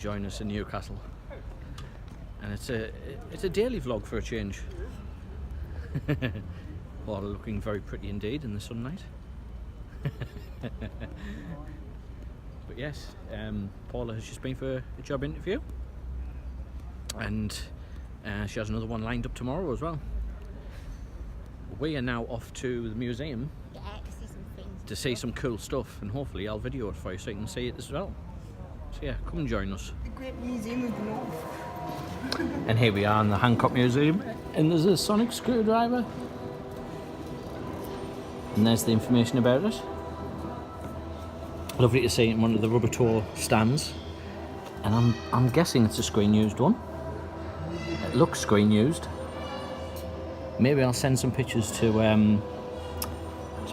join us in Newcastle, and it's a daily vlog for a change. Paula looking very pretty indeed in the sunlight. But yes, Paula has just been for a job interview, and she has another one lined up tomorrow as well. We are now off to the museum to see some cool stuff, and hopefully I'll video it for you so you can see it as well. So yeah, come and join us. The Great Museum of the North. And here we are in the Hancock Museum, and there's a sonic screwdriver, and there's the information about it. Lovely to see it in one of the rubber toe stands, and I'm guessing it's a screen used one. It looks screen used. Maybe I'll send some pictures to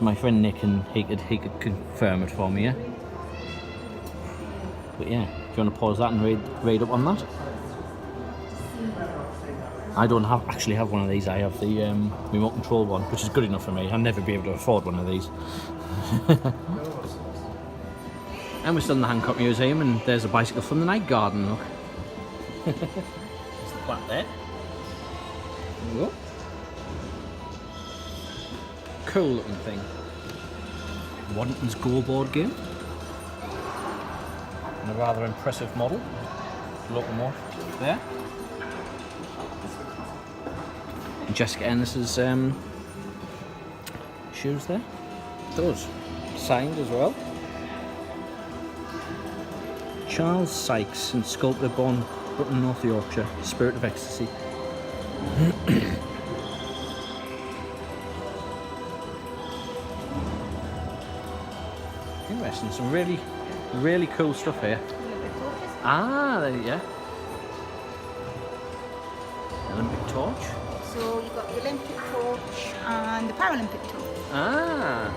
my friend Nick, and he could confirm it for me. Yeah. But yeah, if you want to pause that and read up on that. I don't actually have one of these. I have the remote control one, which is good enough for me. I'll never be able to afford one of these. And we're still in the Hancock Museum, and there's a bicycle from the night garden, look. There's the plaque there. There we go. Cool looking thing. Waddington's Go board game. And a rather impressive model. Locomotive there. And Jessica Ennis's shoes there. Those. Signed as well. Charles Sykes, and sculptor born Button, North Yorkshire. Spirit of Ecstasy. Interesting, some really cool stuff here. Ah, there you go. Olympic torch. So you've got the Olympic torch and the Paralympic torch. Ah.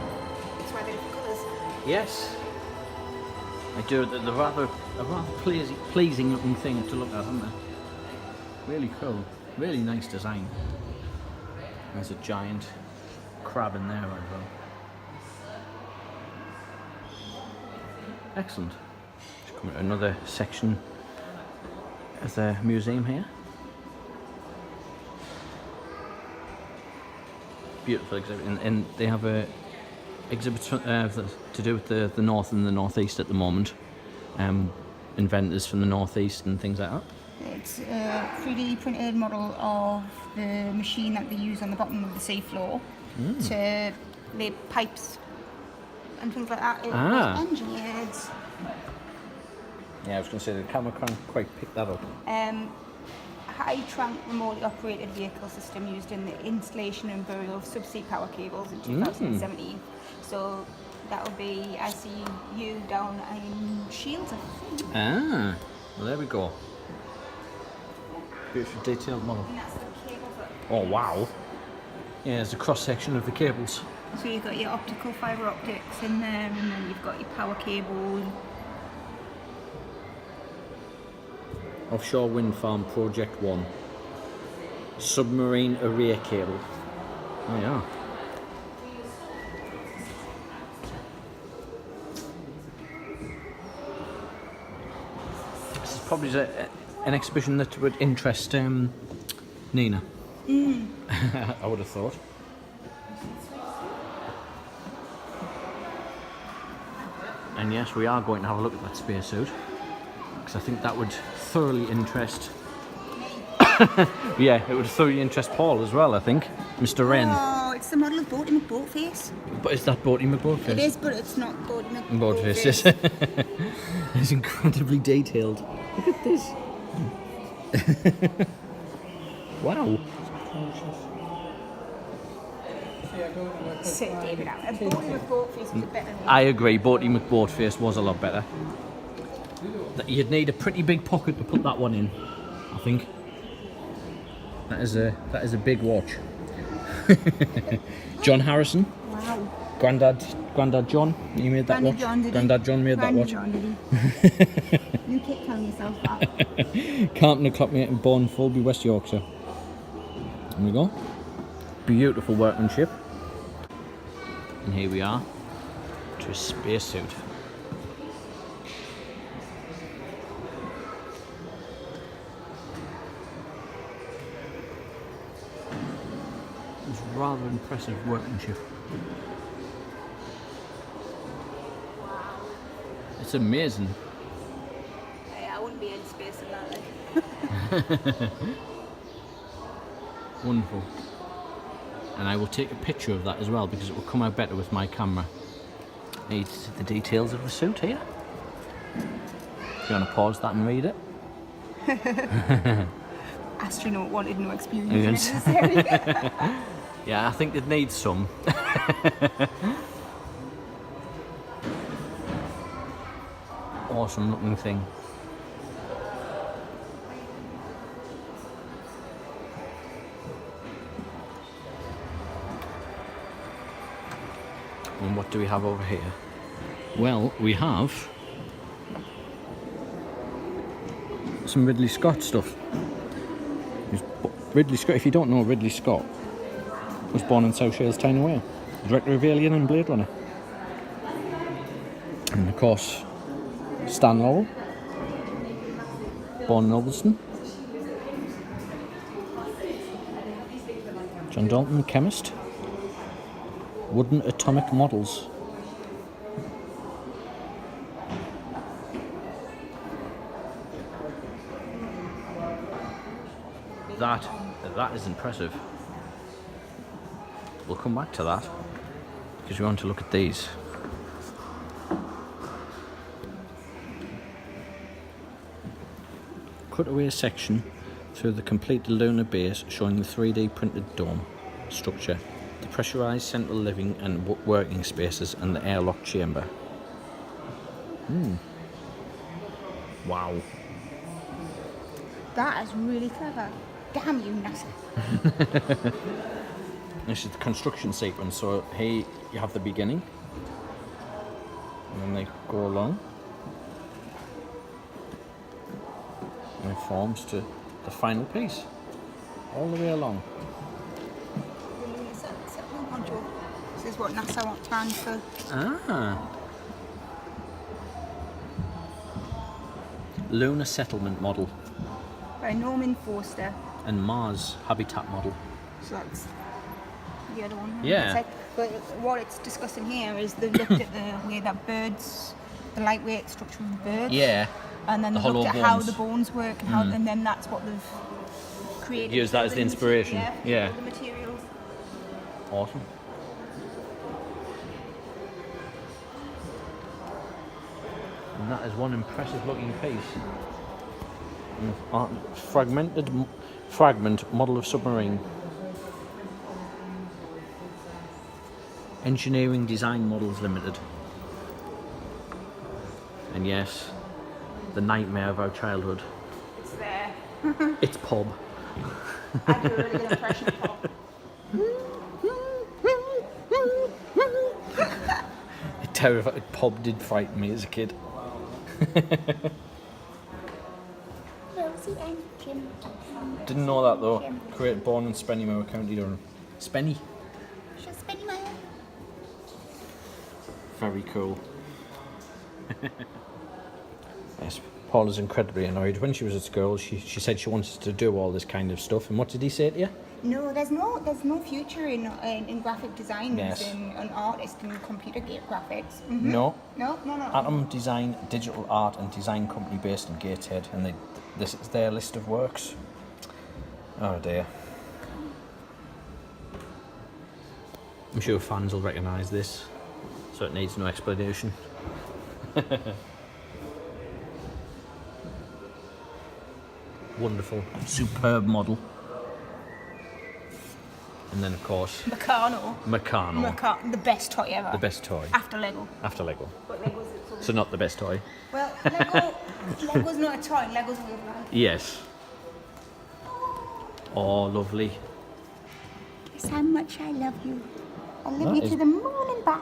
That's why they're different colours. Yes. I do. They're a rather pleasing looking thing to look at, aren't they? Really cool. Really nice design. There's a giant crab in there as well. Excellent. Just come to another section of the museum here. Beautiful exhibit, and they have a exhibit to do with the north and the northeast at the moment. Inventors from the northeast and things like that. It's a 3D printed model of the machine that they use on the bottom of the seafloor to lay pipes and things like that. It was engineered. Yeah, I was going to say the camera can't quite pick that up. High trunk remotely operated vehicle system used in the installation and burial of subsea power cables in 2017. So that will be ICU down in Shields, I think. Ah, well there we go. Beautiful detailed model. And that's the cables that... Oh wow. Yeah, there's a cross section of the cables. So you've got your optical fibre optics in there, and then you've got your power cable. Offshore Wind Farm Project 1. Submarine array cable. Oh yeah. This is probably an exhibition that would interest Nina. I would have thought. And yes, we are going to have a look at that spacesuit, because I think that would thoroughly interest. Yeah, it would thoroughly interest Paul as well, I think. Mr. Wren. Oh, it's the model of Boaty McBoatface. But is that Boaty McBoatface? It is, but it's not Boaty McBoatface. McBoatface. It's incredibly detailed. Look at this. Wow. Sit David out. And Boaty McBoatface was a better name. I agree, Boaty McBoatface was a lot better. You'd need a pretty big pocket to put that one in, I think. That is a big watch. John Harrison. Wow. Grandad John, you made that Grandad watch? John, did he? Grandad John made that Grandad watch. John, did he? You keep telling yourself that. Carpenter Clockmate in Bourne, Fulby, West Yorkshire. There we go. Beautiful workmanship. And here we are to a spacesuit. It's rather impressive workmanship. It's amazing. Yeah, I wouldn't be in space in that. Like. Wonderful. And I will take a picture of that as well because it will come out better with my camera. Need to see the details of the suit here. If you want to pause that and read it. Astronaut wanted no experience necessary. Yeah, I think it needs some. Awesome looking thing. And what do we have over here? Well, we have some Ridley Scott stuff. Ridley Scott, if you don't know, Ridley Scott was born in South Shields Town away, director of Alien and Blade Runner. And of course, Stan Laurel, born in Ulverston. John Dalton, chemist. Wooden atomic models. That is impressive. We'll come back to that because we want to look at these. Cut away a section through the complete lunar base showing the 3D printed dome structure, the pressurized central living and working spaces and the airlock chamber. Wow. That is really clever. Damn you, NASA. This is the construction sequence. So here you have the beginning, and then they go along, and it forms to the final piece, all the way along. This is what NASA want planned for. Lunar settlement model By Norman Foster. and Mars habitat model. So that's the other one. Yeah. It's but what it's discussing here is they've looked at the way that birds, the lightweight structure of birds. Yeah. And then The they've looked hollow at how bones. the bones work and how, and then that's what they've created. Use that as the buildings, inspiration. Yeah. The materials. Awesome. And that is one impressive looking piece. Fragment model of submarine. Engineering Design Models Limited. And yes, the nightmare of our childhood. It's there. It's Pub. I do a really good impression of Paul. It terrified. Pub did frighten me as a kid. Rosie and Jim. Didn't know that though. Born in Spennymoor, County Durham. Spenny. She's spinning my head. Very cool. Yes, Paula's incredibly annoyed. When she was at school, she said she wanted to do all this kind of stuff. And what did he say to you? No, there's no future in graphic design Yes. as an artist in computer graphics. No. No. Atom Design Digital Art and Design Company based in Gateshead, and this is their list of works. Oh dear. I'm sure fans will recognise this, so it needs no explanation. Wonderful, superb model. And then of course, Meccano. The best toy ever. The best toy. After Lego. After Lego. But Lego's it's So not the best toy. well, Lego's not a toy. Lego's a way of life. Yes. Oh, lovely. Guess how much I love you. I'll That love you is to the moon and back.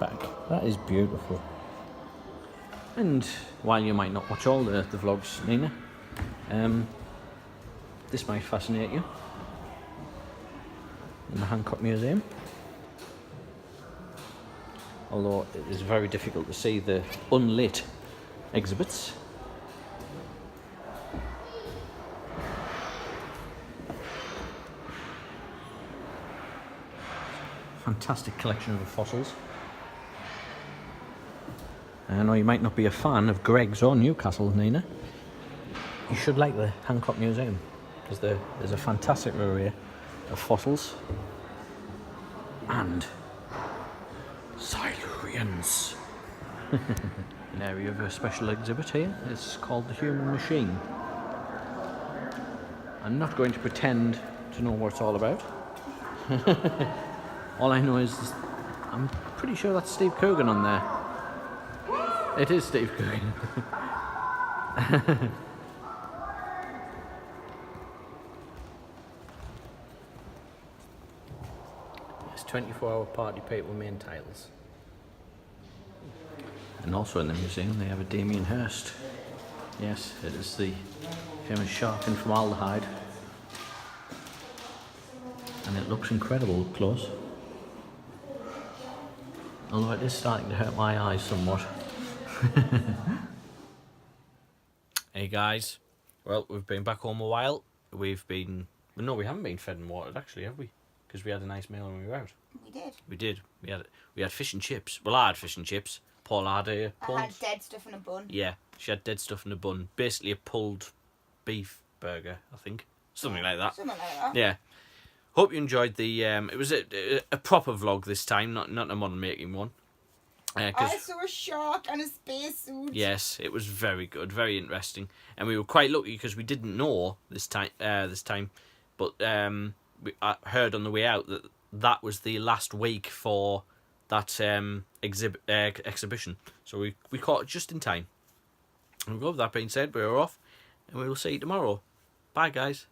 That is beautiful. And while you might not watch all the vlogs, Nina, this might fascinate you. In the Hancock Museum. Although it is very difficult to see the unlit exhibits. fantastic collection of fossils. I know you might not be a fan of Greg's or Newcastle, Nina. You should like the Hancock Museum, because there's a fantastic array of fossils and Silurians. An area of a special exhibit here. It's called the Human Machine. I'm not going to pretend to know what it's all about. All I know is I'm pretty sure that's Steve Coogan on there. It is Steve Coogan. It's 24-hour party people main titles. And also in the museum they have a Damien Hirst. Yes, it is the famous shark in formaldehyde. And it looks incredible up close. Although it is starting to hurt my eyes somewhat. Hey guys, well, we've been back home a while. We've been... Well, no, we haven't been fed and watered actually, have we? Because we had a nice meal when we were out. We did. We did. We had fish and chips. Well, I had fish and chips. Paula had a pulled... I had dead stuff in a bun. Yeah, she had dead stuff in a bun. Basically a pulled beef burger, I think. Something like that. Something like that. Yeah. Hope you enjoyed the... it was a proper vlog this time, not a modern making one. I saw a shark and a spacesuit. Yes, it was very good, very interesting, and we were quite lucky because we didn't know this time. But I heard on the way out that was the last week for that exhibition, so we caught it just in time. And with that being said, we're off, and we will see you tomorrow. Bye, guys.